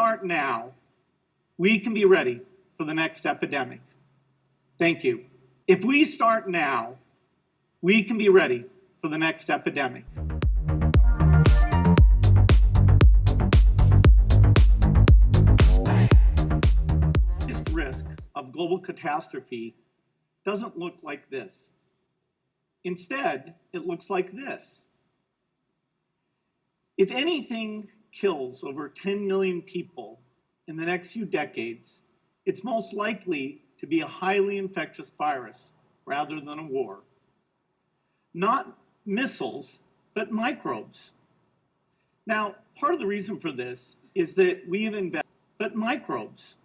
start now, we can be ready for the next epidemic. Thank you. If we start now, we can be ready for the next epidemic. This risk of global catastrophe doesn't look like this. Instead, it looks like this. If anything kills over 10 million people in the next few decades, it's most likely to be a highly infectious virus rather than a war. Not missiles, but microbes. Now, part of the reason for this is that we've invested, but microbes.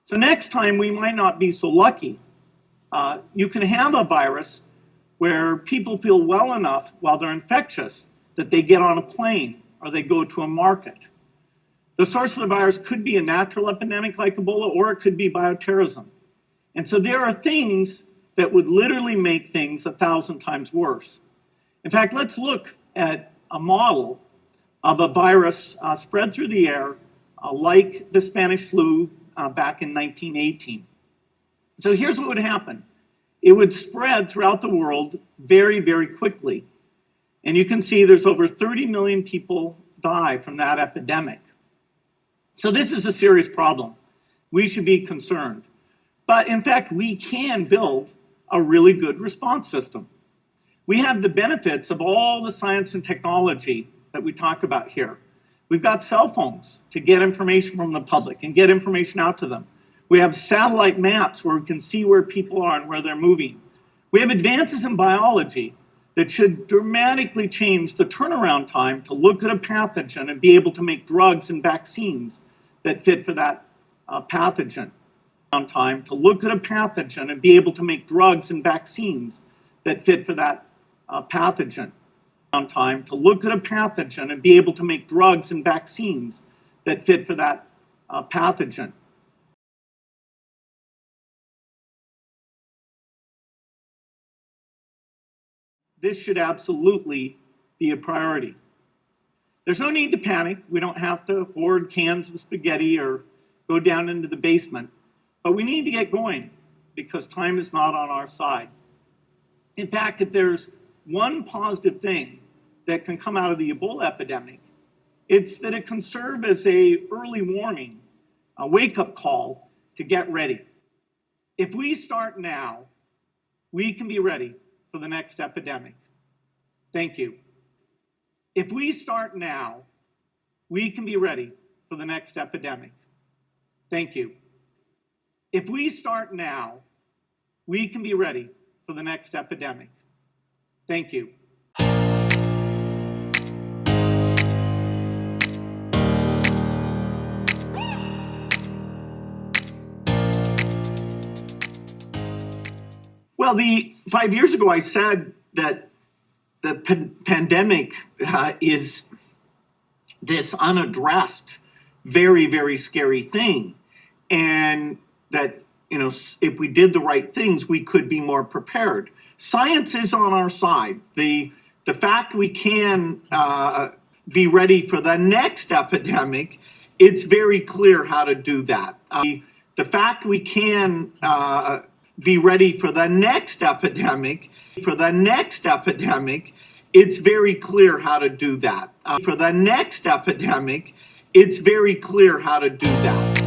So next time we might not be so lucky. You can have a virus where people feel well enough while they're infectious that they get on a plane or they go to a market. The source of the virus could be a natural epidemic like Ebola, or it could be bioterrorism. And so there are things that would literally make things 1,000 times worse. In fact, let's look at a model of a virus spread through the air like the Spanish flu back in 1918. So here's what would happen. It would spread throughout the world very, very quickly. And you can see there's over 30 million people die from that epidemic. So this is a serious problem. We should be concerned. But in fact, we can build a really good response system. We have the benefits of all the science and technology that we talk about here. We've got cell phones to get information from the public and get information out to them. We have satellite maps where we can see where people are and where they're moving. We have advances in biology that should dramatically change the turnaround time to look at a pathogen and be able to make drugs and vaccines that fit for that pathogen. Time to look at a pathogen and be able to make drugs and vaccines that fit for that pathogen. Time to look at a pathogen and be able to make drugs and vaccines that fit for that pathogen. This should absolutely be a priority. There's no need to panic. We don't have to hoard cans of spaghetti or go down into the basement, but we need to get going because time is not on our side. In fact, if there's one positive thing that can come out of the Ebola epidemic, it's that it can serve as an early warning, a wake-up call to get ready. If we start now, we can be ready for the next epidemic. Thank you. If we start now, we can be ready for the next epidemic. Thank you. If we start now, we can be ready for the next epidemic. Thank you. Well, 5 years ago, I said that the pandemic is this unaddressed, very, very scary thing. And that, if we did the right things, we could be more prepared. Science is on our side. The fact we can be ready for the next epidemic, it's very clear how to do that. The fact we can be ready for the next epidemic, it's very clear how to do that. For the next epidemic, it's very clear how to do that.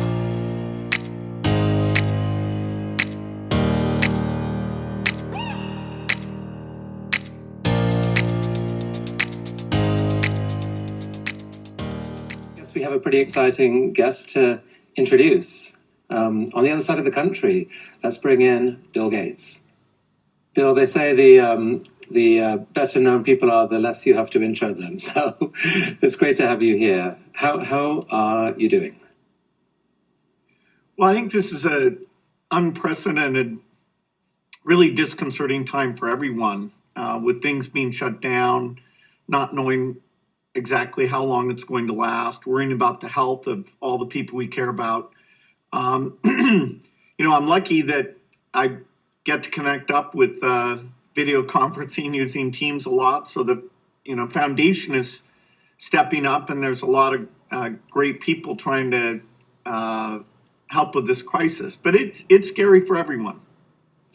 We have a pretty exciting guest to introduce. On the other side of the country, let's bring in Bill Gates. Bill, they say the better known people are, the less you have to intro them. So it's great to have you here. How are you doing? Well, I think this is an unprecedented, really disconcerting time for everyone, with things being shut down, not knowing exactly how long it's going to last, worrying about the health of all the people we care about. I'm lucky that I get to connect up with video conferencing using Teams a lot. So the foundation is stepping up, and there's a lot of great people trying to help with this crisis. But it's scary for everyone.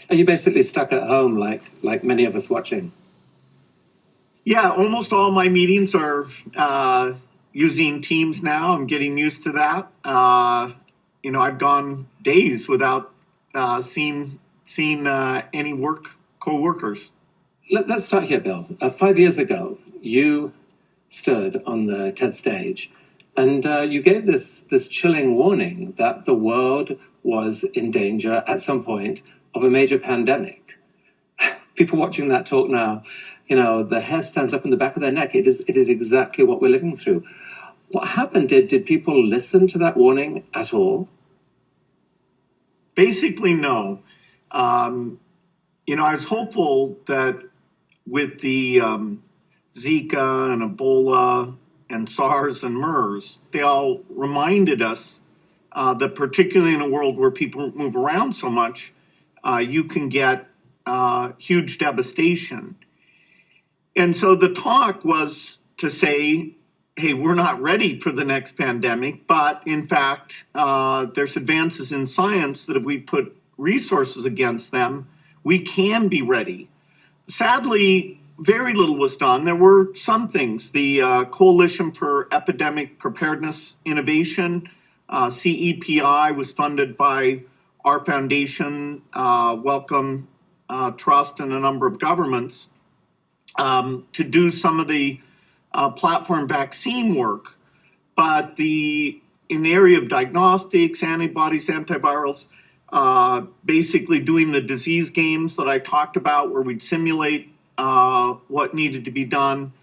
Are you basically stuck at home like many of us watching? Yeah, almost all my meetings are using Teams now. I'm getting used to that. I've gone days without seeing any co-workers. Let's start here, Bill. 5 years ago, you stood on the TED stage, and you gave this chilling warning that the world was in danger at some point of a major pandemic. People watching that talk now, the hair stands up in the back of their neck. It is exactly what we're living through. What happened? Did people listen to that warning at all? Basically, no. I was hopeful that with the Zika and Ebola and SARS and MERS, they all reminded us that particularly in a world where people move around so much, you can get huge devastation. And so the talk was to say, hey, we're not ready for the next pandemic, but in fact, there's advances in science that if we put resources against them, we can be ready. Sadly, very little was done. There were some things. The Coalition for Epidemic Preparedness Innovation, CEPI, was funded by our foundation, Wellcome Trust, and a number of governments to do some of the platform vaccine work. But in the area of diagnostics, antibodies, antivirals, basically doing the disease games that I talked about where we'd simulate what needed to be done,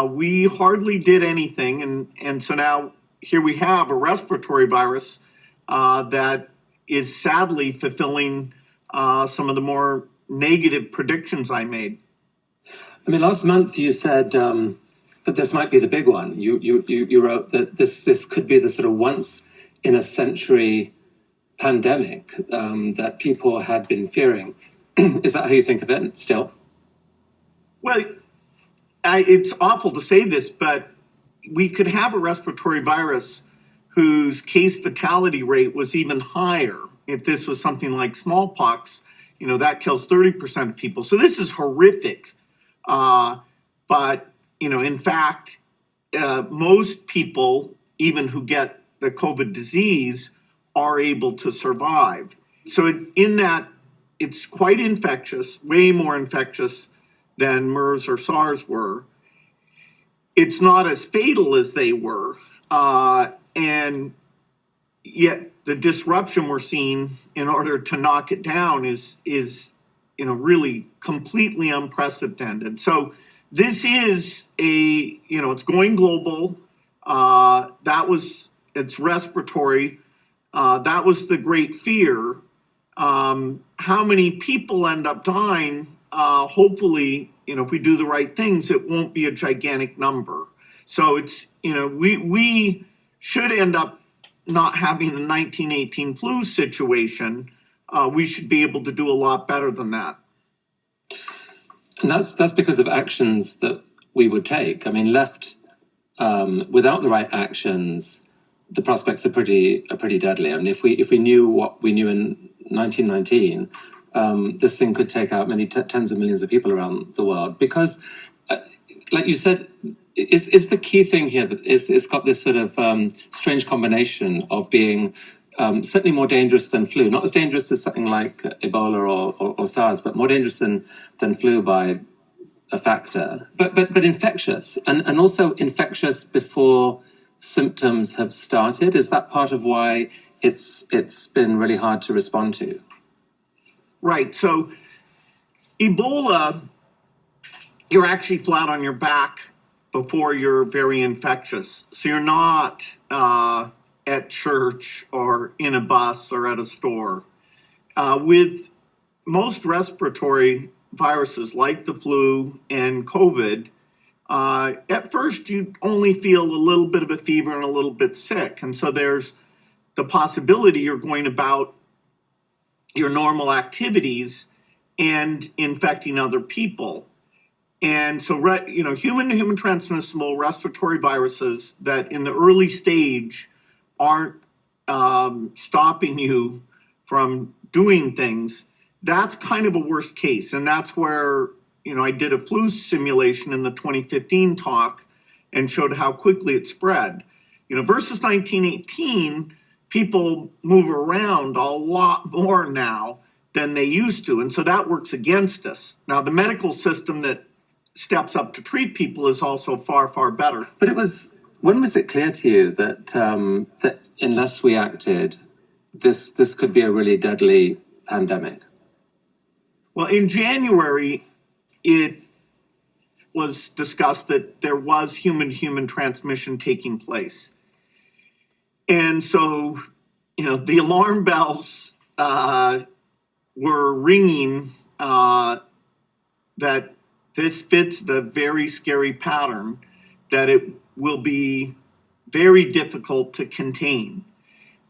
we hardly did anything. And so now here we have a respiratory virus that is sadly fulfilling some of the more negative predictions I made. I mean, last month you said that this might be the big one. You wrote that this could be the sort of once in a century pandemic that people had been fearing. Is that how you think of it still? Well, it's awful to say this, but we could have a respiratory virus whose case fatality rate was even higher if this was something like smallpox. That kills 30% of people. So this is horrific. But, in fact, most people, even who get the COVID disease, are able to survive. So in that, it's quite infectious, way more infectious than MERS or SARS were. It's not as fatal as they were. And yet the disruption we're seeing in order to knock it down is really completely unprecedented. So this is it's going global. It's respiratory. That was the great fear. How many people end up dying? Hopefully, if we do the right things, it won't be a gigantic number. So it's, we should end up not having a 1918 flu situation. We should be able to do a lot better than that. And that's because of actions that we would take. I mean, left without the right actions, the prospects are pretty deadly. I mean, if we knew what we knew in 1919, this thing could take out many tens of millions of people around the world. Because, like you said, is the key thing here that it's got this sort of strange combination of being certainly more dangerous than flu, not as dangerous as something like Ebola or SARS, but more dangerous than flu by a factor, but infectious, and also infectious before symptoms have started. Is that part of why it's been really hard to respond to? Right. So Ebola, you're actually flat on your back before you're very infectious. So you're not at church or in a bus or at a store. With most respiratory viruses like the flu and COVID, At first you only feel a little bit of a fever and a little bit sick. And so there's the possibility you're going about your normal activities and infecting other people. And so, human to human transmissible respiratory viruses that in the early stage aren't stopping you from doing things, that's kind of a worst case. And that's where, I did a flu simulation in the 2015 talk and showed how quickly it spread. Versus 1918, people move around a lot more now than they used to. And so that works against us. Now, the medical system that steps up to treat people is also far, far better. But when was it clear to you that that unless we acted, this could be a really deadly pandemic? Well, in January, it was discussed that there was human-to-human transmission taking place. And so, the alarm bells were ringing that this fits the very scary pattern, that it will be very difficult to contain.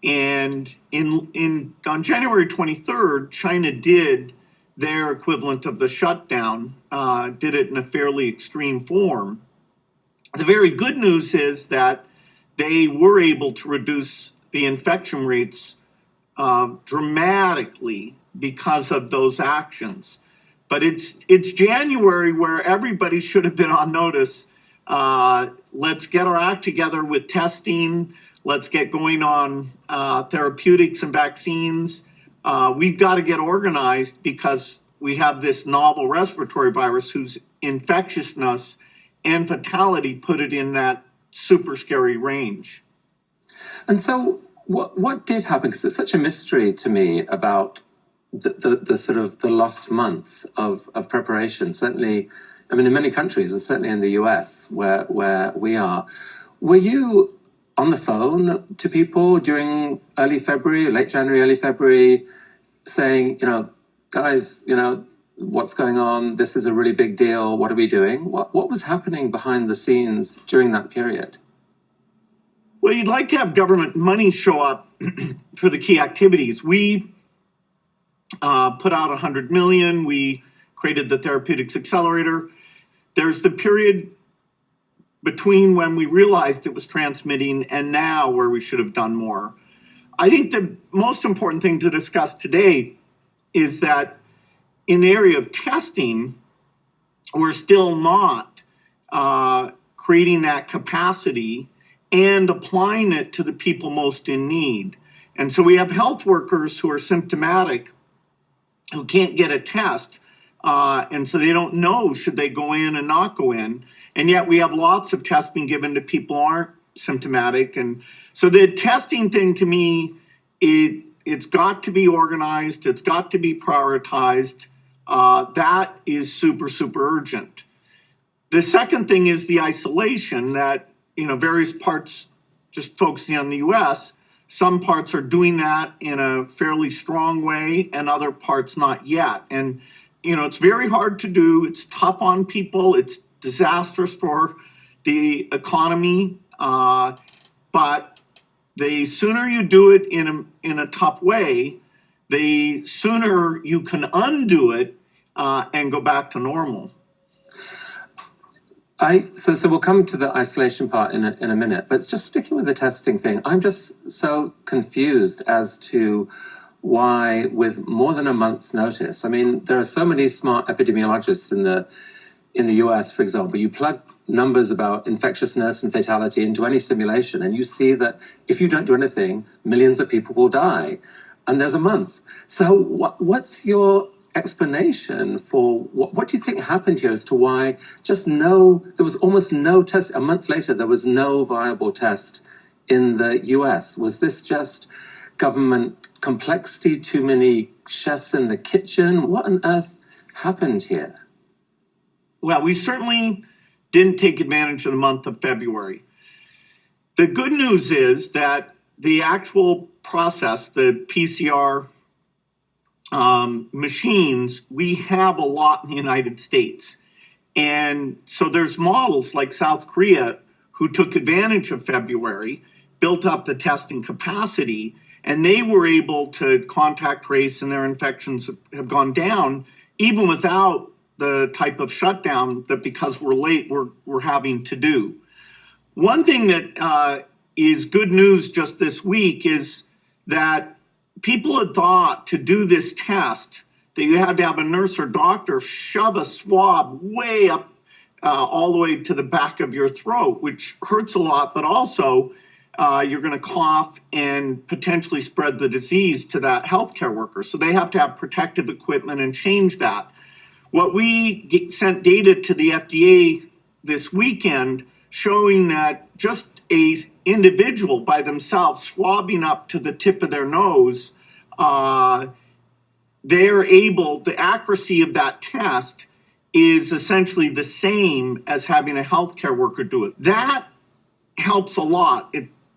And on January 23rd, China did their equivalent of the shutdown, did it in a fairly extreme form. The very good news is that they were able to reduce the infection rates dramatically because of those actions. But it's January where everybody should have been on notice. Let's get our act together with testing. Let's get going on therapeutics and vaccines. We've got to get organized because we have this novel respiratory virus whose infectiousness and fatality put it in that super scary range. And so what did happen? Because it's such a mystery to me about the sort of the lost month of preparation. Certainly, I mean, in many countries, and certainly in the US where we are. Were you on the phone to people during early February, late January, early February, saying, guys, what's going on? This is a really big deal. What are we doing? What was happening behind the scenes during that period? Well, you'd like to have government money show up for the key activities. We put out $100 million. We created the Therapeutics Accelerator. There's the period between when we realized it was transmitting and now where we should have done more. I think the most important thing to discuss today is that in the area of testing, we're still not creating that capacity and applying it to the people most in need. And so we have health workers who are symptomatic, who can't get a test, and so they don't know should they go in and not go in. And yet we have lots of tests being given to people who aren't symptomatic. And so the testing thing, to me, it's got to be organized. It's got to be prioritized. That is super, super urgent. The second thing is the isolation that, various parts, just focusing on the US, some parts are doing that in a fairly strong way and other parts not yet. And, it's very hard to do. It's tough on people. It's disastrous for the economy. But the sooner you do it in a tough way, the sooner you can undo it and go back to normal. So we'll come to the isolation part in a minute, but just sticking with the testing thing, I'm just so confused as to why, with more than a month's notice, I mean, there are so many smart epidemiologists in the US, for example. You plug numbers about infectiousness and fatality into any simulation, and you see that if you don't do anything, millions of people will die, and there's a month. So what's your explanation for what do you think happened here as to why there was almost no test? A month later, there was no viable test in the US. Was this just government complexity, too many chefs in the kitchen? What on earth happened here? Well, we certainly didn't take advantage of the month of February. The good news is that the actual process, the PCR machines, we have a lot in the United States. And so there's models like South Korea who took advantage of February, built up the testing capacity, and they were able to contact trace, and their infections have gone down even without the type of shutdown that, because we're late, we're having to do. One thing that is good news just this week is that people had thought to do this test that you had to have a nurse or doctor shove a swab way up all the way to the back of your throat, which hurts a lot, but also you're going to cough and potentially spread the disease to that healthcare worker. So they have to have protective equipment and change that. What we sent data to the FDA this weekend showing that just a individual by themselves swabbing up to the tip of their nose, they're able, the accuracy of that test is essentially the same as having a healthcare worker do it. That helps a lot.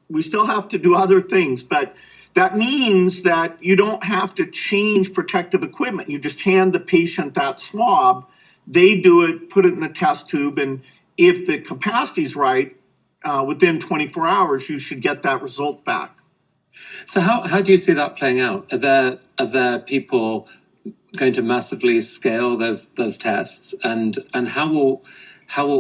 We still have to do other things, but that means that you don't have to change protective equipment. You just hand the patient that swab, they do it, put it in the test tube, and if the capacity is right, within 24 hours, you should get that result back. So how do you see that playing out? Are there people going to massively scale those tests, and how will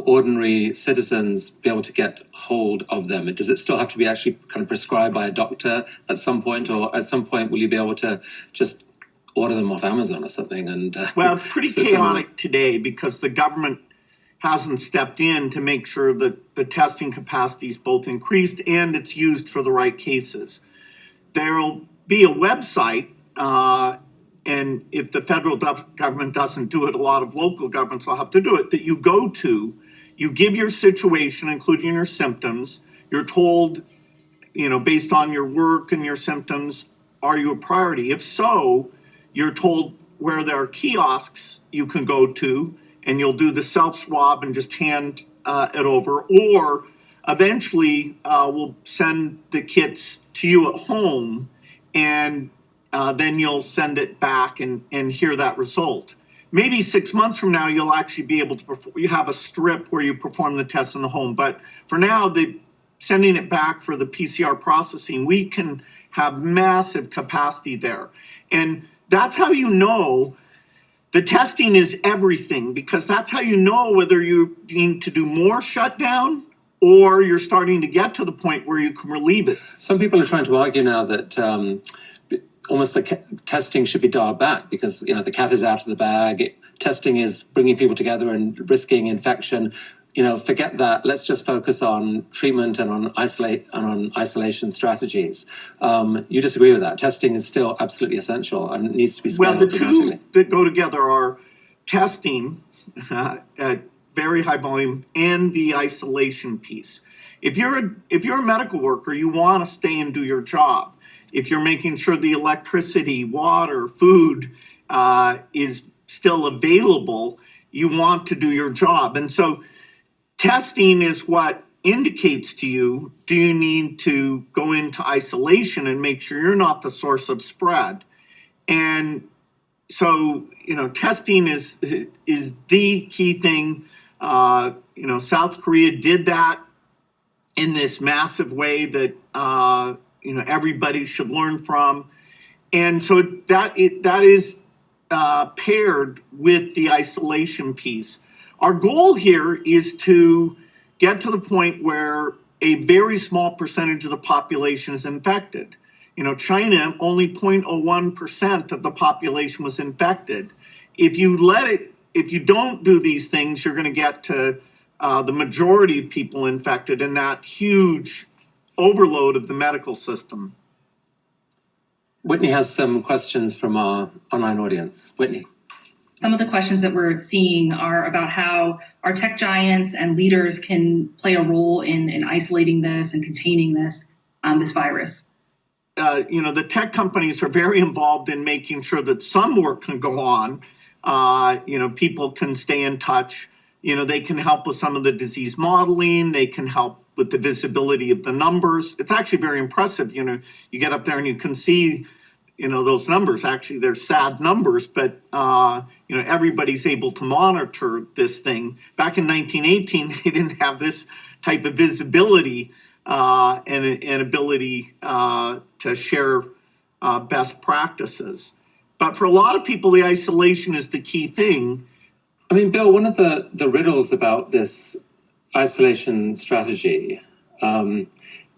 ordinary citizens be able to get hold of them? Does it still have to be actually kind of prescribed by a doctor at some point, or at some point will you be able to just order them off Amazon or something? And well, it's pretty chaotic today because the government hasn't stepped in to make sure that the testing capacity is both increased and it's used for the right cases. There'll be a website, and if the federal government doesn't do it, a lot of local governments will have to do it, that you go to, you give your situation, including your symptoms. You're told, based on your work and your symptoms, are you a priority? If so, you're told where there are kiosks you can go to, and you'll do the self-swab and just hand it over. Or eventually we'll send the kits to you at home, and then you'll send it back and hear that result. Maybe 6 months from now, you'll actually be able to you have a strip where you perform the test in the home. But for now, sending it back for the PCR processing, we can have massive capacity there. And that's how you know the testing is everything, because that's how you know whether you need to do more shutdown or you're starting to get to the point where you can relieve it. Some people are trying to argue now that almost the testing should be dialed back because the cat is out of the bag. Testing is bringing people together and risking infection. Forget that. Let's just focus on treatment and on isolation strategies. You disagree with that? Testing is still absolutely essential and needs to be scaled dramatically. Well, the two that go together are testing at very high volume and the isolation piece. If you're a medical worker, you want to stay and do your job. If you're making sure the electricity, water, food is still available, you want to do your job. And so testing is what indicates to you, do you need to go into isolation and make sure you're not the source of spread? And so, testing is the key thing. South Korea did that in this massive way that, everybody should learn from. And so that is paired with the isolation piece. Our goal here is to get to the point where a very small percentage of the population is infected. China, only 0.01% of the population was infected. If you don't do these things, you're going to get to the majority of people infected and that huge overload of the medical system. Whitney has some questions from our online audience. Whitney. Some of the questions that we're seeing are about how our tech giants and leaders can play a role in isolating this and containing this virus. The tech companies are very involved in making sure that some work can go on. People can stay in touch. They can help with some of the disease modeling. They can help with the visibility of the numbers. It's actually very impressive. You get up there and you can see those numbers. Actually, they're sad numbers, but everybody's able to monitor this thing. Back in 1918, they didn't have this type of visibility and ability to share best practices. But for a lot of people, the isolation is the key thing. I mean, Bill, one of the riddles about this isolation strategy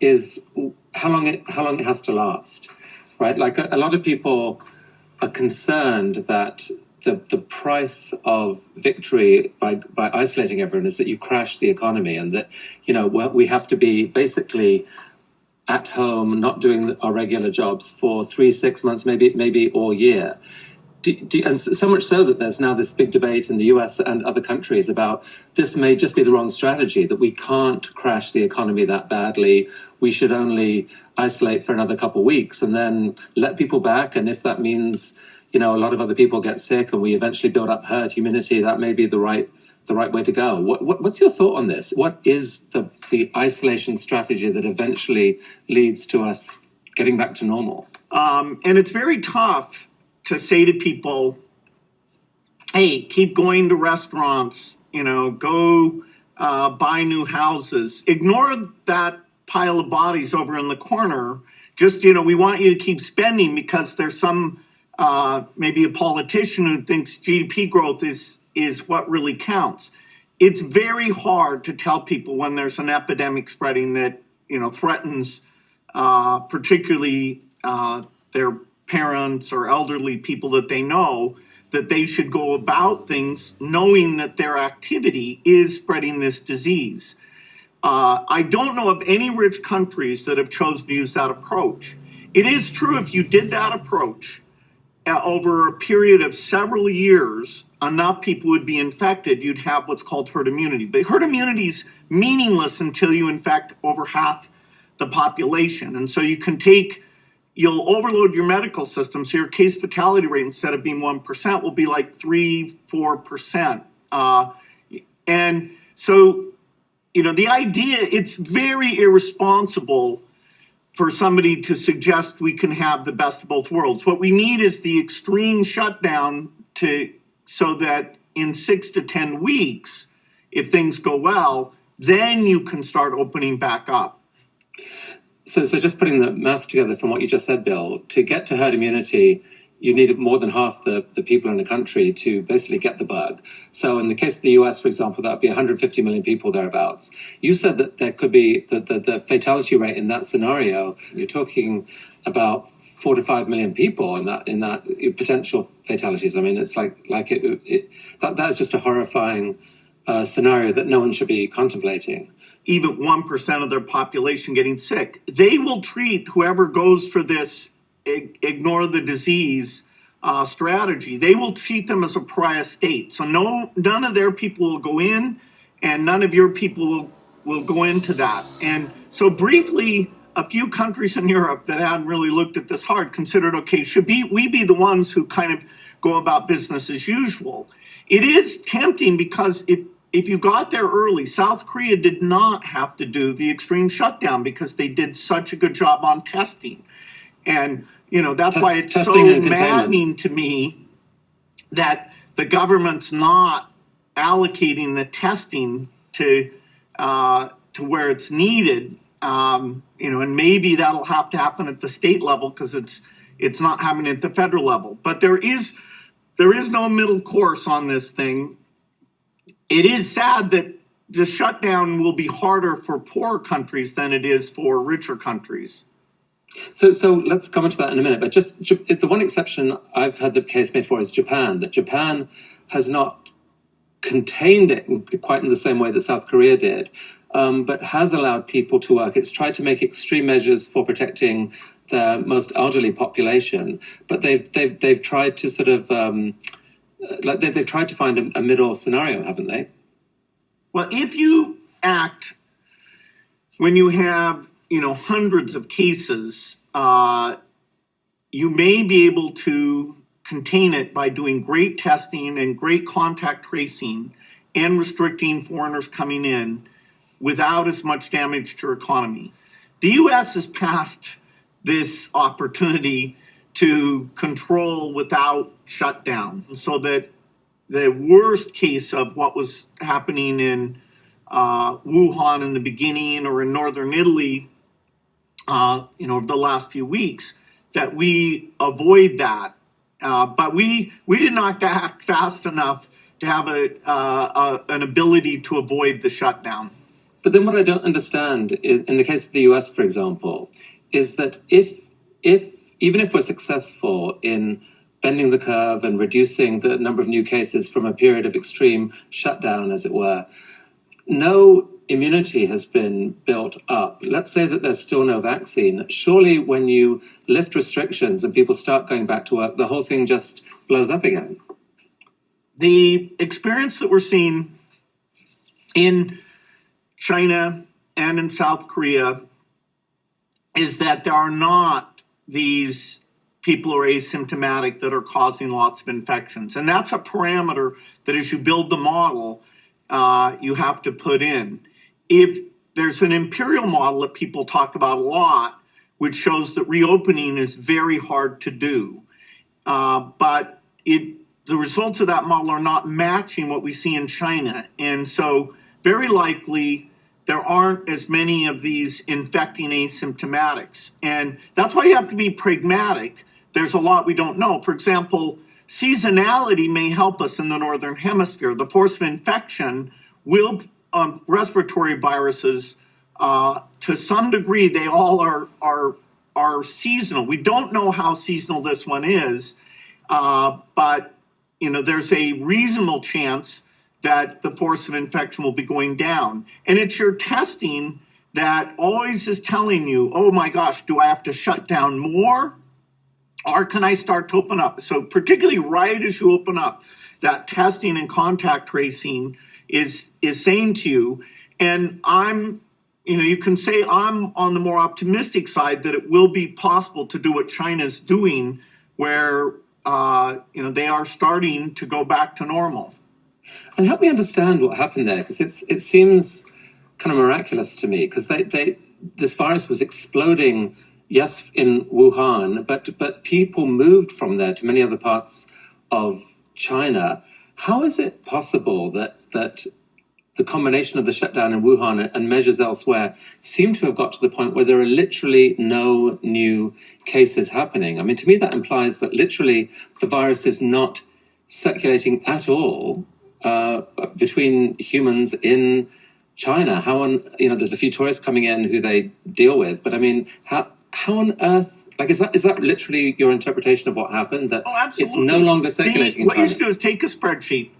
is how long it has to last, right? Like a lot of people are concerned that the price of victory by isolating everyone is that you crash the economy, and that we have to be basically at home, not doing our regular jobs for 3-6 months, maybe all year. And so much so that there's now this big debate in the US and other countries about this may just be the wrong strategy, that we can't crash the economy that badly. We should only isolate for another couple of weeks and then let people back. And if that means, a lot of other people get sick and we eventually build up herd immunity, that may be the right way to go. What's your thought on this? What is the isolation strategy that eventually leads to us getting back to normal? And it's very tough to say to people, hey, keep going to restaurants, go buy new houses. Ignore that pile of bodies over in the corner. Just, we want you to keep spending because there's some, maybe a politician who thinks GDP growth is what really counts. It's very hard to tell people when there's an epidemic spreading that, threatens particularly their parents or elderly people that they know, that they should go about things knowing that their activity is spreading this disease. I don't know of any rich countries that have chosen to use that approach. It is true if you did that approach over a period of several years, enough people would be infected, you'd have what's called herd immunity. But herd immunity is meaningless until you infect over half the population. And so you'll overload your medical system, so your case fatality rate, instead of being 1%, will be like 3-4%. And so, the idea, it's very irresponsible for somebody to suggest we can have the best of both worlds. What we need is the extreme shutdown so that in 6 to 10 weeks, if things go well, then you can start opening back up. So just putting the math together from what you just said, Bill, to get to herd immunity, you need more than half the people in the country to basically get the bug. So in the case of the US, for example, that would be 150 million people thereabouts. You said that there could be the fatality rate in that scenario. You're talking about 4 to 5 million people in that potential fatalities. I mean, it's that is just a horrifying scenario that no one should be contemplating. Even 1% of their population getting sick, they will treat whoever goes for this ignore the disease strategy. They will treat them as a pariah state. So none of their people will go in, and none of your people will go into that. And so briefly, a few countries in Europe that hadn't really looked at this hard considered, okay, should we be the ones who kind of go about business as usual? It is tempting because if you got there early, South Korea did not have to do the extreme shutdown because they did such a good job on testing. And, that's why it's so maddening to me that the government's not allocating the testing to where it's needed. And maybe that'll have to happen at the state level because it's not happening at the federal level. But there is no middle course on this thing. It is sad that the shutdown will be harder for poorer countries than it is for richer countries. So let's come into that in a minute. But just the one exception I've had the case made for is Japan. That Japan has not contained it quite in the same way that South Korea did, but has allowed people to work. It's tried to make extreme measures for protecting the most elderly population, but they've tried to sort of they've tried to find a middle scenario, haven't they? Well, if you act when you have hundreds of cases, you may be able to contain it by doing great testing and great contact tracing and restricting foreigners coming in without as much damage to our economy. The U.S. has passed this opportunity to control without shutdown, so that the worst case of what was happening in Wuhan in the beginning, or in northern Italy, over the last few weeks, that we avoid that. But we did not act fast enough to have an ability to avoid the shutdown. But then what I don't understand is, in the case of the US, for example, is that if even if we're successful in bending the curve and reducing the number of new cases from a period of extreme shutdown, as it were, no immunity has been built up. Let's say that there's still no vaccine. Surely when you lift restrictions and people start going back to work, the whole thing just blows up again. The experience that we're seeing in China and in South Korea is that there are not these people who are asymptomatic that are causing lots of infections. And that's a parameter that, as you build the model, you have to put in. If there's an imperial model that people talk about a lot, which shows that reopening is very hard to do, but the results of that model are not matching what we see in China. And so very likely there aren't as many of these infecting asymptomatics. And that's why you have to be pragmatic. There's a lot we don't know. For example, seasonality may help us in the Northern Hemisphere. The force of infection will, respiratory viruses, to some degree, they all are seasonal. We don't know how seasonal this one is, but there's a reasonable chance that the force of infection will be going down. And it's your testing that always is telling you, oh my gosh, do I have to shut down more? Or can I start to open up? So particularly right as you open up, that testing and contact tracing is saying to you, and you can say I'm on the more optimistic side that it will be possible to do what China's doing, where they are starting to go back to normal. And help me understand what happened there, because it seems kind of miraculous to me, because this virus was exploding, yes, in Wuhan, but people moved from there to many other parts of China. How is it possible that the combination of the shutdown in Wuhan and measures elsewhere seem to have got to the point where there are literally no new cases happening? I mean, to me, that implies that literally the virus is not circulating at all between humans in China. There's a few tourists coming in who they deal with, but I mean, how on earth, is that literally your interpretation of what happened? That it's no longer circulating in China? What you should do is take a spreadsheet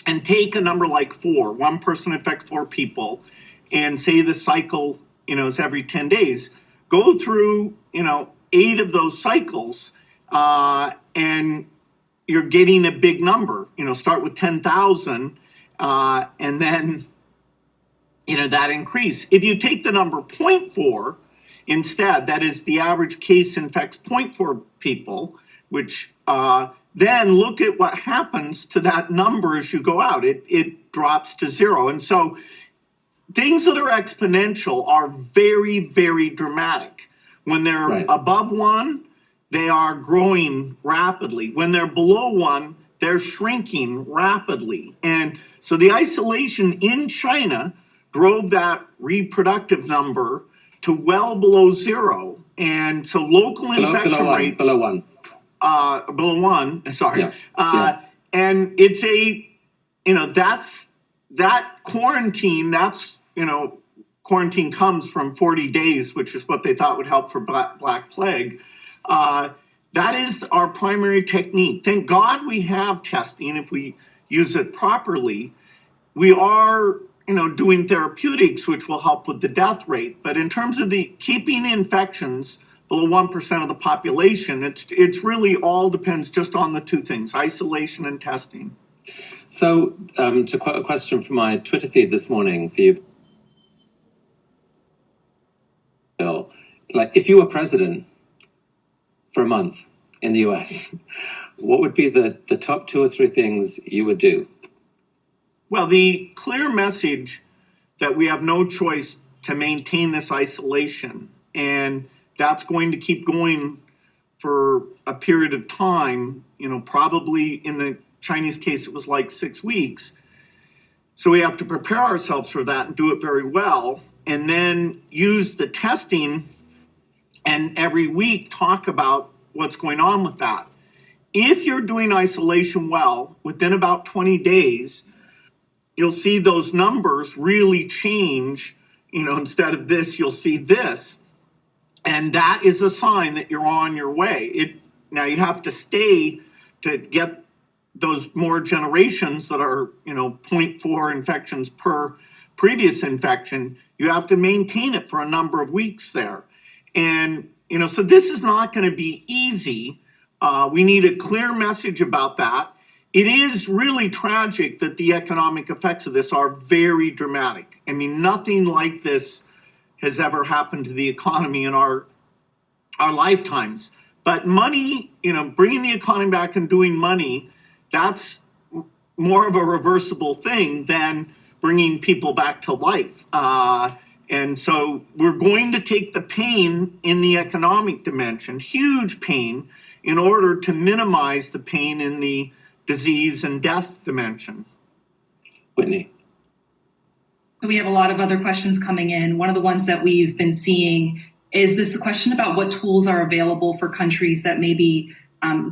and take a number like 4. One person affects 4 people, and say the cycle, is every 10 days. Go through, 8 of those cycles, and you're getting a big number. Start with 10,000, and then, that increase. If you take the number 0.4 instead, that is the average case infects 0.4 people, which then look at what happens to that number as you go out. It drops to 0. And so things that are exponential are very, very dramatic. When they're above 1, they are growing rapidly. When they're below 1, they're shrinking rapidly. And so the isolation in China drove that reproductive number to well below 0. And so local infection rates... Below 1. Below 1, sorry. Yeah. And it's that quarantine, quarantine comes from 40 days, which is what they thought would help for Black Plague. That is our primary technique. Thank God we have testing if we use it properly. We are, doing therapeutics, which will help with the death rate. But in terms of the keeping infections below 1% of the population, it's really all depends just on the 2 things, isolation and testing. So to quote a question from my Twitter feed this morning for you, Bill, if you were president for a month in the US, what would be the top 2 or 3 things you would do? Well, the clear message that we have no choice to maintain this isolation, and that's going to keep going for a period of time, probably in the Chinese case, it was like 6 weeks. So we have to prepare ourselves for that and do it very well, and then use the testing and every week talk about what's going on with that. If you're doing isolation well, within about 20 days, you'll see those numbers really change. Instead of this, you'll see this. And that is a sign that you're on your way. Now you have to stay to get those more generations that are, 0.4 infections per previous infection. You have to maintain it for a number of weeks there. And, so this is not going to be easy. We need a clear message about that. It is really tragic that the economic effects of this are very dramatic. I mean, nothing like this has ever happened to the economy in our lifetimes. But money, bringing the economy back and doing money, that's more of a reversible thing than bringing people back to life. And so we're going to take the pain in the economic dimension, huge pain, in order to minimize the pain in the disease and death dimension. Whitney. We have a lot of other questions coming in. One of the ones that we've been seeing is this question about what tools are available for countries that maybe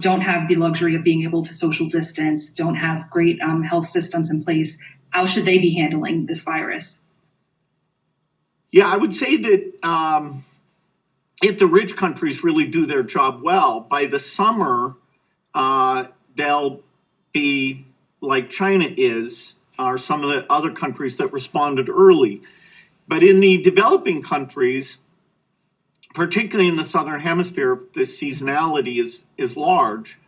don't have the luxury of being able to social distance, don't have great health systems in place. How should they be handling this virus? Yeah, I would say that if the rich countries really do their job well, by the summer, they'll be like China is, or some of the other countries that responded early. But in the developing countries, particularly in the Southern Hemisphere, the seasonality is large.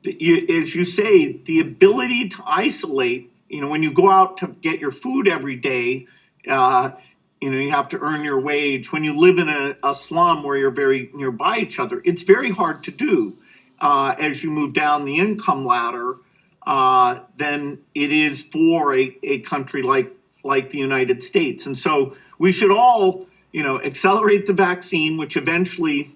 As you say, the ability to isolate, when you go out to get your food every day, you have to earn your wage. When you live in a slum where you're very nearby each other, it's very hard to do. As you move down the income ladder, than it is for a country like the United States. And so we should all, accelerate the vaccine, which eventually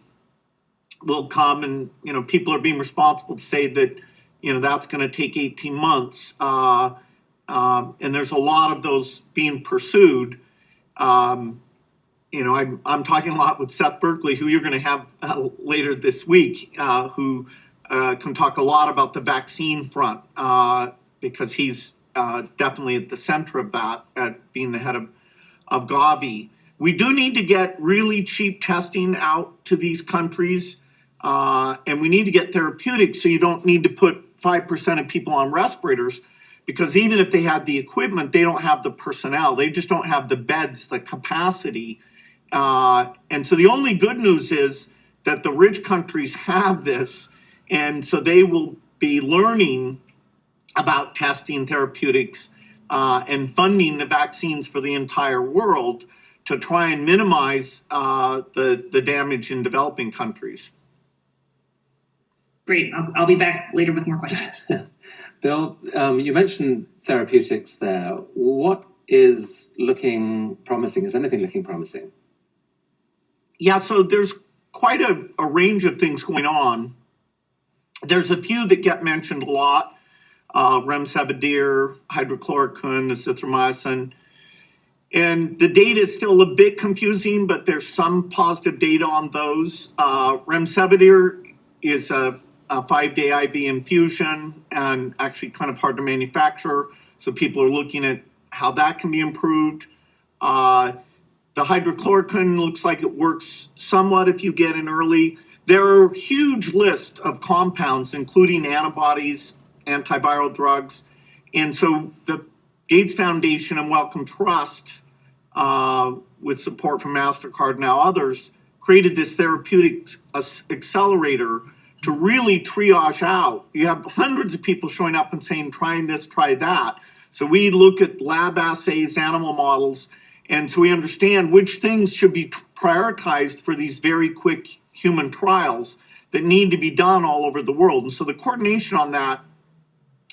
will come. And, people are being responsible to say that, that's going to take 18 months. And there's a lot of those being pursued. I'm talking a lot with Seth Berkley, who you're going to have later this week, who can talk a lot about the vaccine front, because he's definitely at the center of that, at being the head of Gavi. We do need to get really cheap testing out to these countries, and we need to get therapeutics so you don't need to put 5% of people on respirators, because even if they had the equipment, they don't have the personnel. They just don't have the beds, the capacity. And so the only good news is that the rich countries have this, and so they will be learning about testing therapeutics and funding the vaccines for the entire world to try and minimize the damage in developing countries. Great. I'll be back later with more questions. Bill, you mentioned therapeutics there. What is looking promising? Is anything looking promising? Yeah, so there's quite a range of things going on. There's a few that get mentioned a lot: remdesivir, hydrochloroquine, azithromycin. And the data is still a bit confusing, but there's some positive data on those. Remdesivir is a 5-day IV infusion and actually kind of hard to manufacture. So people are looking at how that can be improved. The hydrochloroquine looks like it works somewhat if you get in early. There are a huge list of compounds, including antibodies, antiviral drugs. And so the Gates Foundation and Wellcome Trust, with support from MasterCard, now others, created this therapeutics accelerator to really triage out. You have hundreds of people showing up and saying, trying this, try that. So we look at lab assays, animal models, and so we understand which things should be prioritized for these very quick human trials that need to be done all over the world. And so the coordination on that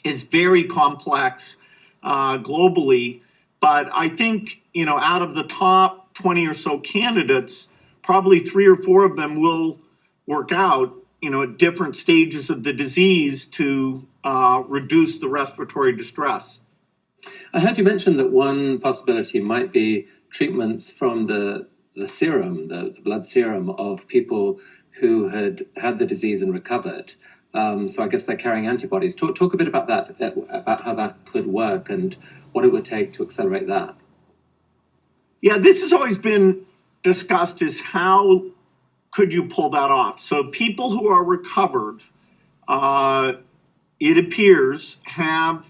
is very complex globally. But I think, out of the top 20 or so candidates, probably 3 or 4 of them will work out. at different stages of the disease to reduce the respiratory distress. I heard you mention that one possibility might be treatments from the serum, the blood serum of people who had the disease and recovered. So I guess they're carrying antibodies. Talk a bit about that, about how that could work and what it would take to accelerate that. Yeah, this has always been discussed, is how could you pull that off? So people who are recovered, it appears, have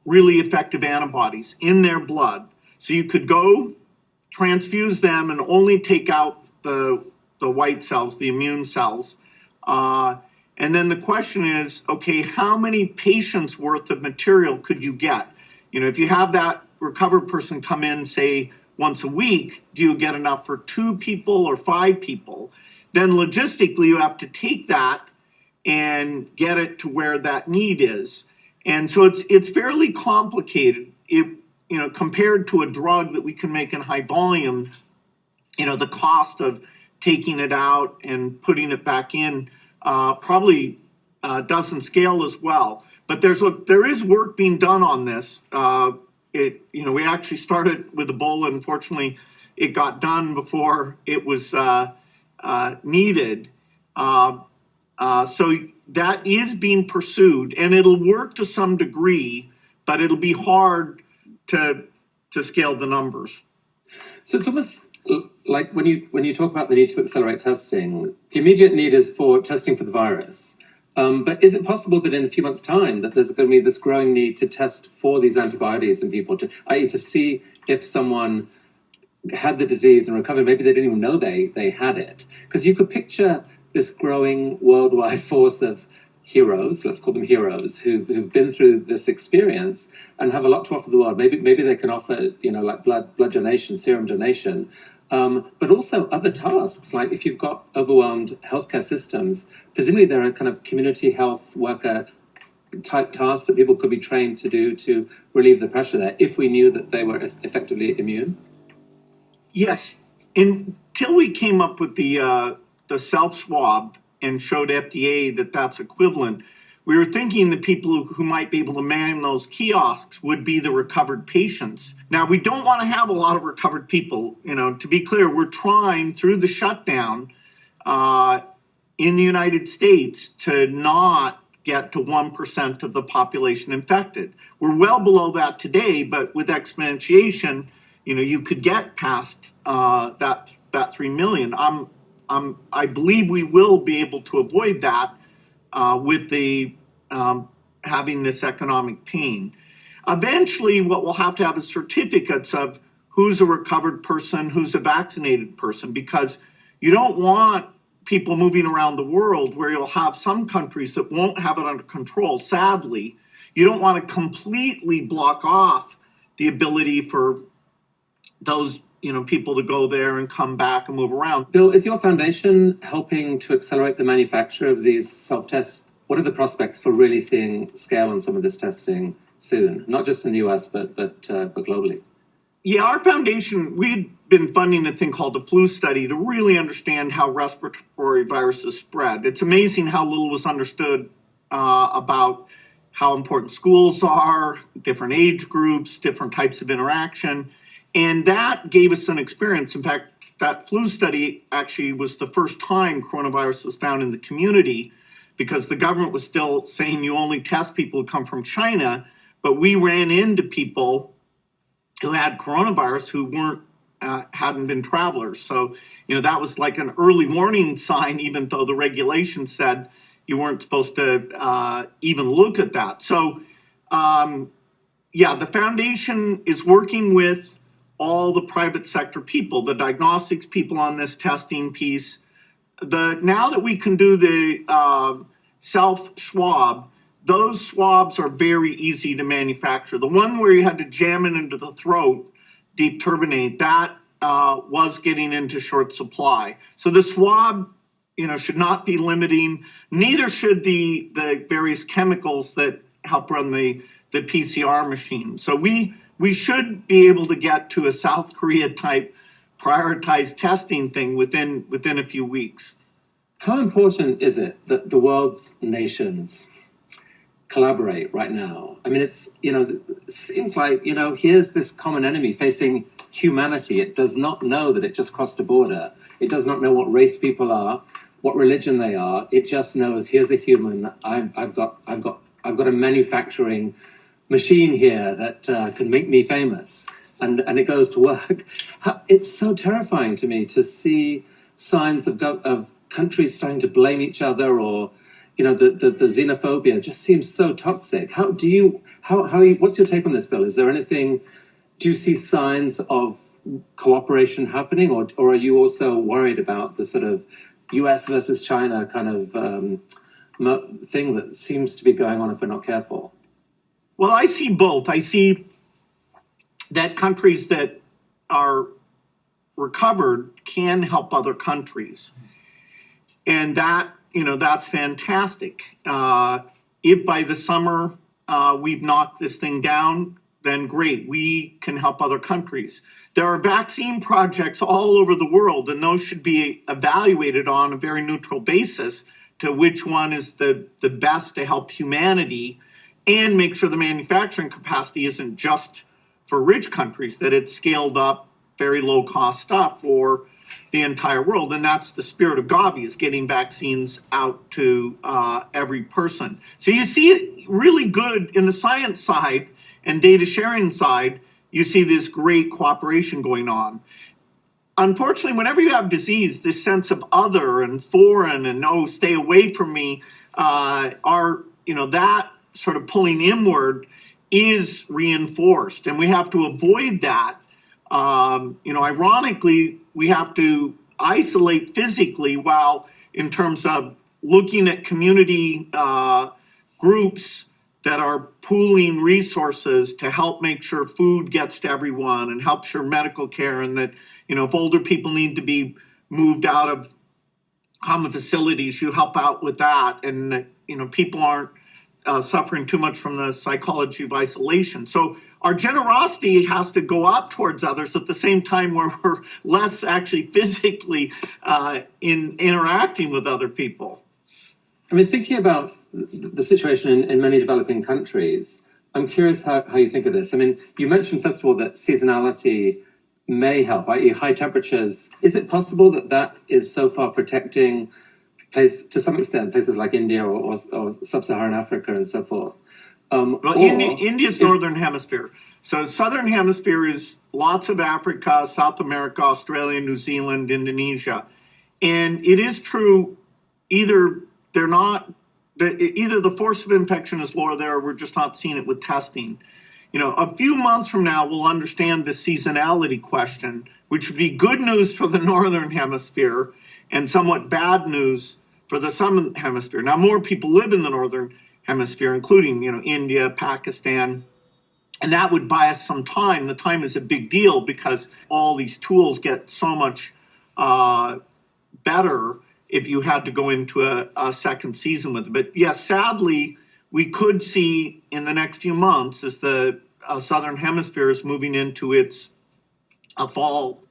really effective antibodies in their blood. So you could go transfuse them and only take out the white cells, the immune cells. And then the question is, okay, how many patients worth of material could you get? If you have that recovered person come in, say, once a week, do you get enough for 2 people or 5 people? Then logistically, you have to take that and get it to where that need is. And so it's fairly complicated. Compared to a drug that we can make in high volume, the cost of taking it out and putting it back in probably doesn't scale as well. But there is work being done on this. We actually started with Ebola. Unfortunately, it got done before it was needed. So that is being pursued, and it'll work to some degree, but it'll be hard to scale the numbers. So it's almost like when you talk about the need to accelerate testing, the immediate need is for testing for the virus. But is it possible that in a few months' time that there's going to be this growing need to test for these antibodies in people, i.e. to see if someone had the disease and recovered, maybe they didn't even know they had it? Because you could picture this growing worldwide force of heroes, let's call them heroes, who've been through this experience and have a lot to offer the world. Maybe they can offer, like blood donation, serum donation, but also other tasks. Like if you've got overwhelmed healthcare systems, presumably there are kind of community health worker type tasks that people could be trained to do to relieve the pressure there if we knew that they were effectively immune. Yes, until we came up with the self-swab and showed FDA that that's equivalent, we were thinking the people who might be able to man those kiosks would be the recovered patients. Now, we don't want to have a lot of recovered people. To be clear, we're trying through the shutdown in the United States to not get to 1% of the population infected. We're well below that today, but with exponentiation, you could get past that 3 million. I believe we will be able to avoid that with the having this economic pain. Eventually, what we'll have to have is certificates of who's a recovered person, who's a vaccinated person, because you don't want people moving around the world where you'll have some countries that won't have it under control. Sadly, you don't want to completely block off the ability for those people to go there and come back and move around. Bill, is your foundation helping to accelerate the manufacture of these self-tests? What are the prospects for really seeing scale on some of this testing soon? Not just in the US, but globally. Yeah, our foundation, we've been funding a thing called the flu study to really understand how respiratory viruses spread. It's amazing how little was understood about how important schools are, different age groups, different types of interaction. And that gave us an experience. In fact, that flu study actually was the first time coronavirus was found in the community, because the government was still saying you only test people who come from China. But we ran into people who had coronavirus who hadn't been travelers. So, that was like an early warning sign, even though the regulation said you weren't supposed to even look at that. So, the foundation is working with all the private sector people, the diagnostics people on this testing piece. Now that we can do the self-swab, those swabs are very easy to manufacture. The one where you had to jam it into the throat, deep turbinate, that was getting into short supply. So the swab, should not be limiting. Neither should the various chemicals that help run the PCR machine. So we should be able to get to a South Korea type prioritized testing thing within a few weeks. How important is it that the world's nations collaborate right now? I mean, it's, it seems like, here's this common enemy facing humanity. It does not know that it just crossed a border. It does not know what race people are, what religion they are. It just knows, here's a human. I've got a manufacturing machine here that can make me famous, and it goes to work. It's so terrifying to me to see signs of countries starting to blame each other, or the xenophobia just seems so toxic. What's your take on this, Bill? Is there anything? Do you see signs of cooperation happening, or are you also worried about the sort of U.S. versus China kind of thing that seems to be going on if we're not careful? Well, I see both. I see that countries that are recovered can help other countries. And that's fantastic. If by the summer we've knocked this thing down, then great, we can help other countries. There are vaccine projects all over the world, and those should be evaluated on a very neutral basis to which one is the best to help humanity, and make sure the manufacturing capacity isn't just for rich countries, that it's scaled up, very low cost stuff for the entire world. And that's the spirit of Gavi, is getting vaccines out to every person. So you see it really good in the science side and data sharing side. You see this great cooperation going on. Unfortunately, whenever you have disease, this sense of other and foreign and stay away from me, that sort of pulling inward is reinforced, and we have to avoid that. Ironically, we have to isolate physically, while in terms of looking at community groups that are pooling resources to help make sure food gets to everyone and help sure medical care, and that, if older people need to be moved out of common facilities, you help out with that, and that, people aren't suffering too much from the psychology of isolation. So our generosity has to go up towards others at the same time where we're less actually physically interacting with other people. I mean, thinking about the situation in many developing countries, I'm curious how you think of this. I mean, you mentioned, first of all, that seasonality may help, i.e. high temperatures. Is it possible that is so far protecting to some extent places like India or sub-Saharan Africa and so forth? India's northern hemisphere. So southern hemisphere is lots of Africa, South America, Australia, New Zealand, Indonesia. And it is true, either the force of infection is lower there, or we're just not seeing it with testing. A few months from now, we'll understand the seasonality question, which would be good news for the northern hemisphere and somewhat bad news for the southern hemisphere. Now, more people live in the northern hemisphere, including, India, Pakistan, and that would buy us some time. The time is a big deal because all these tools get so much better if you had to go into a second season with it. But yes, sadly, we could see in the next few months, as the southern hemisphere is moving into its fall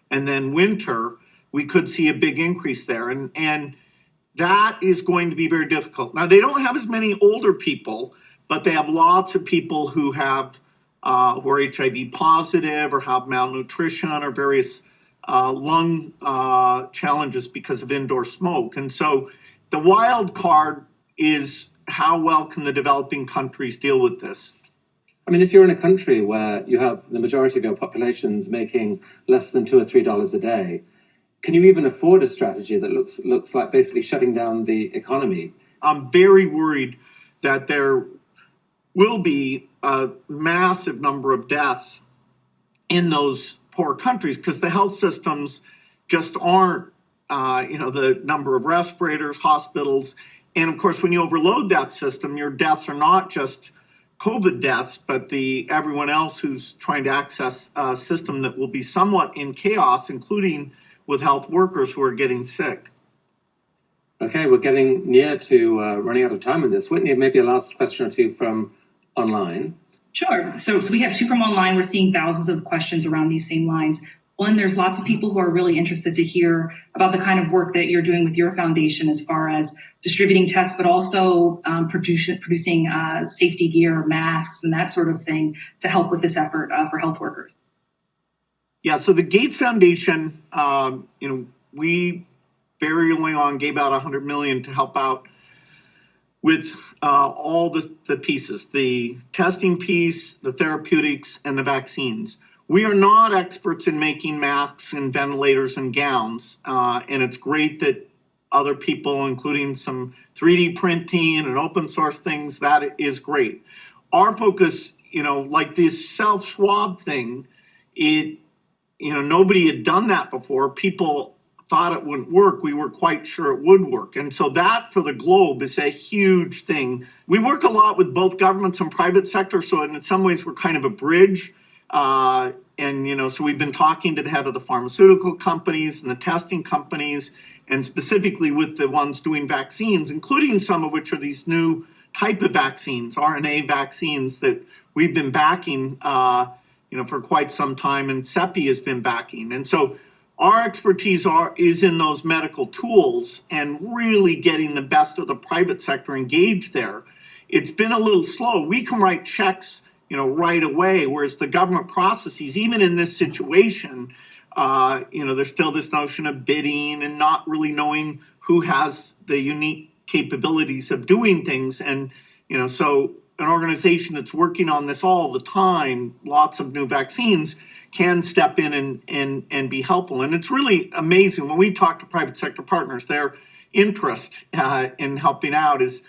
and then winter, we could see a big increase there. And that is going to be very difficult. Now, they don't have as many older people, but they have lots of people who who are HIV positive or have malnutrition or various lung challenges because of indoor smoke. And so the wild card is, how well can the developing countries deal with this? I mean, if you're in a country where you have the majority of your populations making less than $2 or $3 a day, can you even afford a strategy that looks like basically shutting down the economy? I'm very worried that there will be a massive number of deaths in those poor countries because the health systems just aren't, the number of respirators, hospitals. And of course, when you overload that system, your deaths are not just COVID deaths, but everyone else who's trying to access a system that will be somewhat in chaos, including with health workers who are getting sick. Okay, we're getting near to running out of time with this. Whitney, maybe a last question or two from online. Sure. So we have two from online. We're seeing thousands of questions around these same lines. One, there's lots of people who are really interested to hear about the kind of work that you're doing with your foundation as far as distributing tests, but also producing safety gear, masks, and that sort of thing to help with this effort for health workers. Yeah, so the Gates Foundation, we very early on gave out $100 million to help out with all the pieces, the testing piece, the therapeutics, and the vaccines. We are not experts in making masks and ventilators and gowns, and it's great that other people, including some 3D printing and open source things, that is great. Our focus, like this self-swab thing, nobody had done that before. People thought it wouldn't work. We were quite sure it would work. And so that for the globe is a huge thing. We work a lot with both governments and private sector. So in some ways, we're kind of a bridge. So we've been talking to the head of the pharmaceutical companies and the testing companies, and specifically with the ones doing vaccines, including some of which are these new type of vaccines, RNA vaccines that we've been backing, for quite some time, and CEPI has been backing. And so our expertise is in those medical tools and really getting the best of the private sector engaged there. It's been a little slow. We can write checks right away, whereas the government processes, even in this situation, there's still this notion of bidding and not really knowing who has the unique capabilities of doing things. And, so an organization that's working on this all the time, lots of new vaccines, can step in and be helpful. And it's really amazing when we talk to private sector partners, their interest in helping out has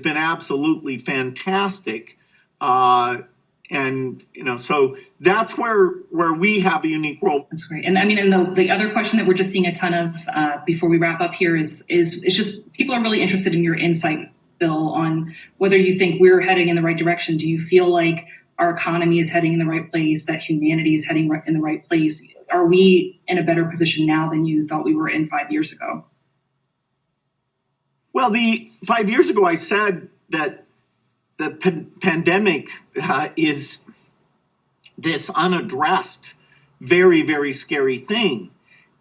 been absolutely fantastic. So that's where we have a unique role. That's great. And the other question that we're just seeing a ton of before we wrap up here is just people are really interested in your insight, Bill, on whether you think we're heading in the right direction. Do you feel like our economy is heading in the right place, that humanity is heading in the right place? Are we in a better position now than you thought we were in 5 years ago? Well, 5 years ago, I said that the pandemic is this unaddressed, very, very scary thing.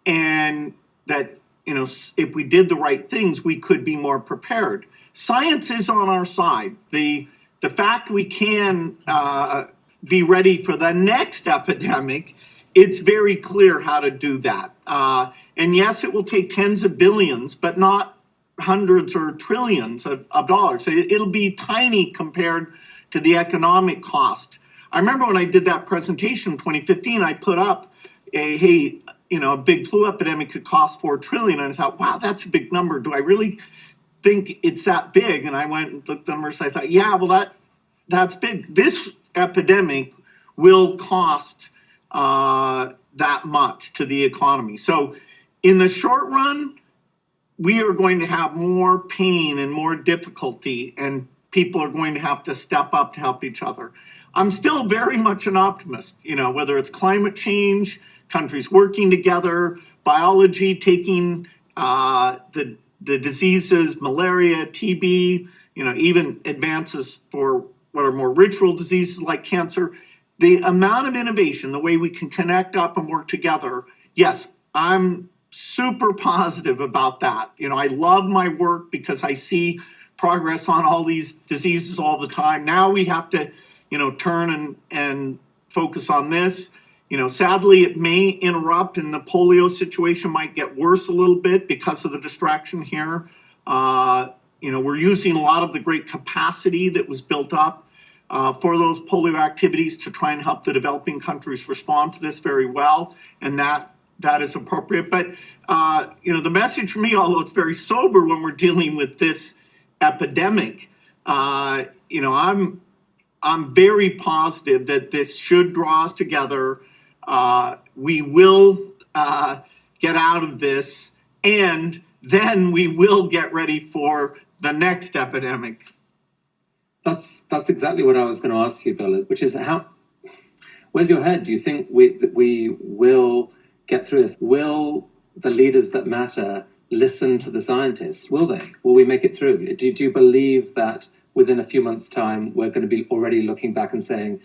And that, if we did the right things, we could be more prepared. Science is on our side. The fact we can be ready for the next epidemic, it's very clear how to do that. And yes, it will take tens of billions, but not hundreds or trillions of dollars. It'll be tiny compared to the economic cost. I remember when I did that presentation in 2015, I put up a big flu epidemic could cost $4 trillion. And I thought, wow, that's a big number. Do I really think it's that big? And I went and looked at the numbers. I thought, yeah, well, that's big. This epidemic will cost that much to the economy. So in the short run, we are going to have more pain and more difficulty, and people are going to have to step up to help each other. I'm still very much an optimist, whether it's climate change, countries working together, biology taking the diseases, malaria, TB, even advances for what are more ritual diseases like cancer. The amount of innovation, the way we can connect up and work together, yes, I'm super positive about that. I love my work because I see progress on all these diseases all the time. Now we have to, turn and focus on this. Sadly, it may interrupt, and the polio situation might get worse a little bit because of the distraction here. We're using a lot of the great capacity that was built up for those polio activities to try and help the developing countries respond to this very well, and that is appropriate. But, the message for me, although it's very sober when we're dealing with this epidemic, I'm very positive that this should draw us together. We will get out of this, and then we will get ready for the next epidemic. That's exactly what I was going to ask you, Bill, which is where's your head? Do you think we will get through this? Will the leaders that matter listen to the scientists? Will they? Will we make it through? Do you believe that within a few months' time, we're going to be already looking back and saying,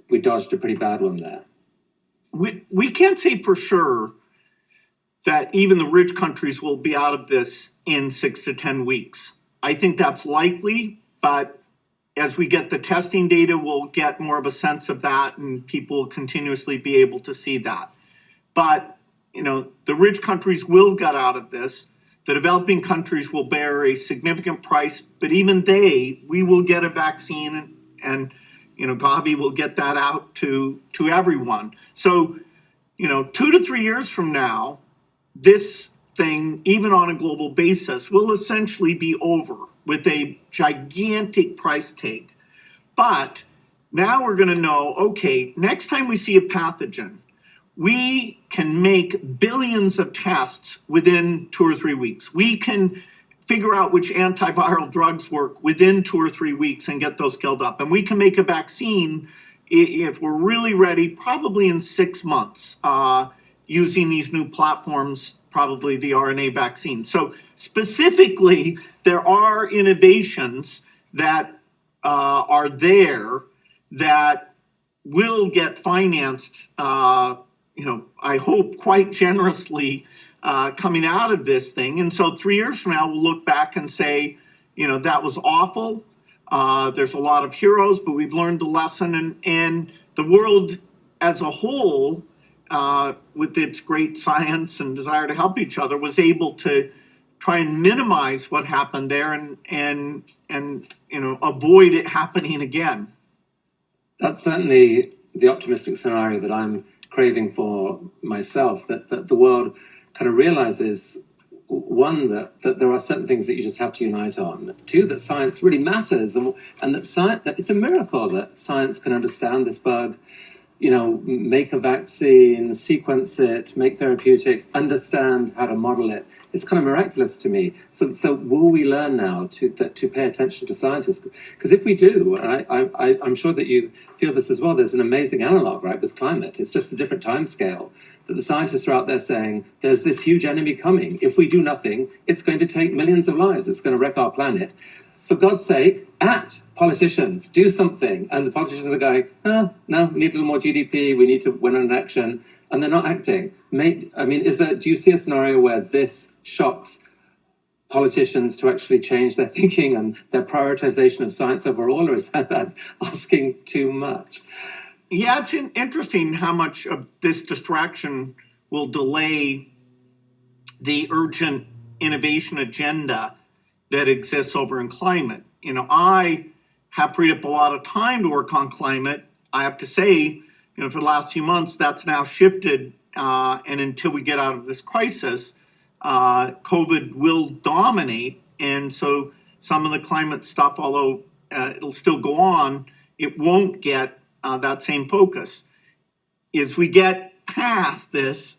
we dodged a pretty bad one there? we can't say for sure that even the rich countries will be out of this in 6 to 10 weeks. I think that's likely, but as we get the testing data, we'll get more of a sense of that, and people will continuously be able to see that. But, the rich countries will get out of this. The developing countries will bear a significant price, but even we will get a vaccine, and Gavi will get that out to everyone. So, 2 to 3 years from now, this thing, even on a global basis, will essentially be over with a gigantic price tag. But now we're going to know, okay, next time we see a pathogen, we can make billions of tests within 2 or 3 weeks. We can figure out which antiviral drugs work within 2 or 3 weeks and get those scaled up. And we can make a vaccine, if we're really ready, probably in 6 months, using these new platforms, probably the RNA vaccine. So specifically, there are innovations that are there that will get financed, I hope quite generously, coming out of this thing. And so 3 years from now, we'll look back and say, that was awful. There's a lot of heroes, but we've learned the lesson, and the world as a whole, with its great science and desire to help each other, was able to try and minimize what happened there and avoid it happening again. That's certainly the optimistic scenario that I'm craving for myself, that the world kind of realizes, one, that there are certain things that you just have to unite on. Two, that science really matters, and that it's a miracle that science can understand this bug, make a vaccine, sequence it, make therapeutics, understand how to model it. It's kind of miraculous to me. So will we learn now to pay attention to scientists? Because if we do, and I'm sure that you feel this as well, there's an amazing analog, right, with climate. It's just a different time scale. That the scientists are out there saying, there's this huge enemy coming. If we do nothing, it's going to take millions of lives. It's going to wreck our planet. For God's sake, act, politicians, do something. And the politicians are going, no, we need a little more GDP, we need to win an election, and they're not acting. Do you see a scenario where this shocks politicians to actually change their thinking and their prioritization of science overall, or is that asking too much? Yeah, it's interesting how much of this distraction will delay the urgent innovation agenda that exists over in climate. I have freed up a lot of time to work on climate. I have to say, for the last few months, that's now shifted. And until we get out of this crisis, COVID will dominate. And so some of the climate stuff, although it'll still go on, it won't get that same focus. As we get past this,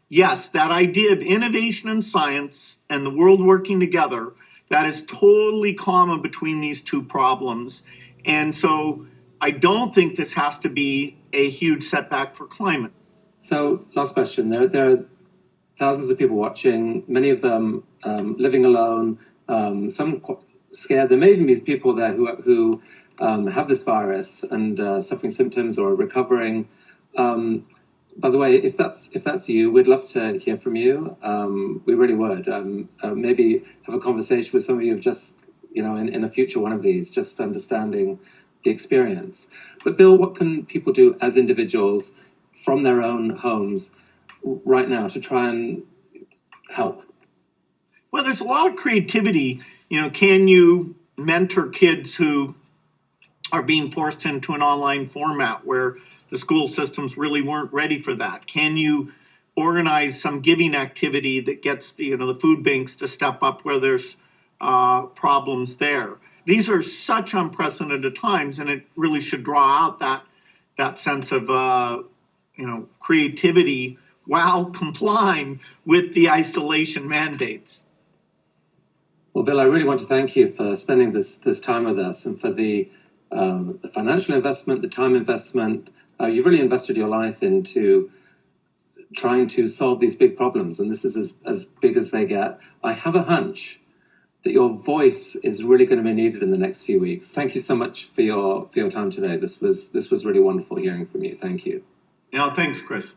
yes, that idea of innovation and science and the world working together, that is totally common between these two problems. And so I don't think this has to be a huge setback for climate. So last question, there are thousands of people watching, many of them living alone, some scared. There may even be people there who have this virus and suffering symptoms or recovering. By the way, if that's you, we'd love to hear from you. We really would. Maybe have a conversation with some of you, just in a future one of these, just understanding the experience. But Bill, what can people do as individuals from their own homes right now to try and help? Well, there's a lot of creativity. Can you mentor kids who are being forced into an online format where the school systems really weren't ready for that? Can you organize some giving activity that gets the food banks to step up where there's problems there? These are such unprecedented times, and it really should draw out that sense of creativity while complying with the isolation mandates. Well, Bill, I really want to thank you for spending this time with us, and for the financial investment, the time investment. You've really invested your life into trying to solve these big problems, and this is as big as they get. I have a hunch that your voice is really going to be needed in the next few weeks. Thank you so much for your time today. This was really wonderful hearing from you. Thank you. Yeah, thanks, Chris.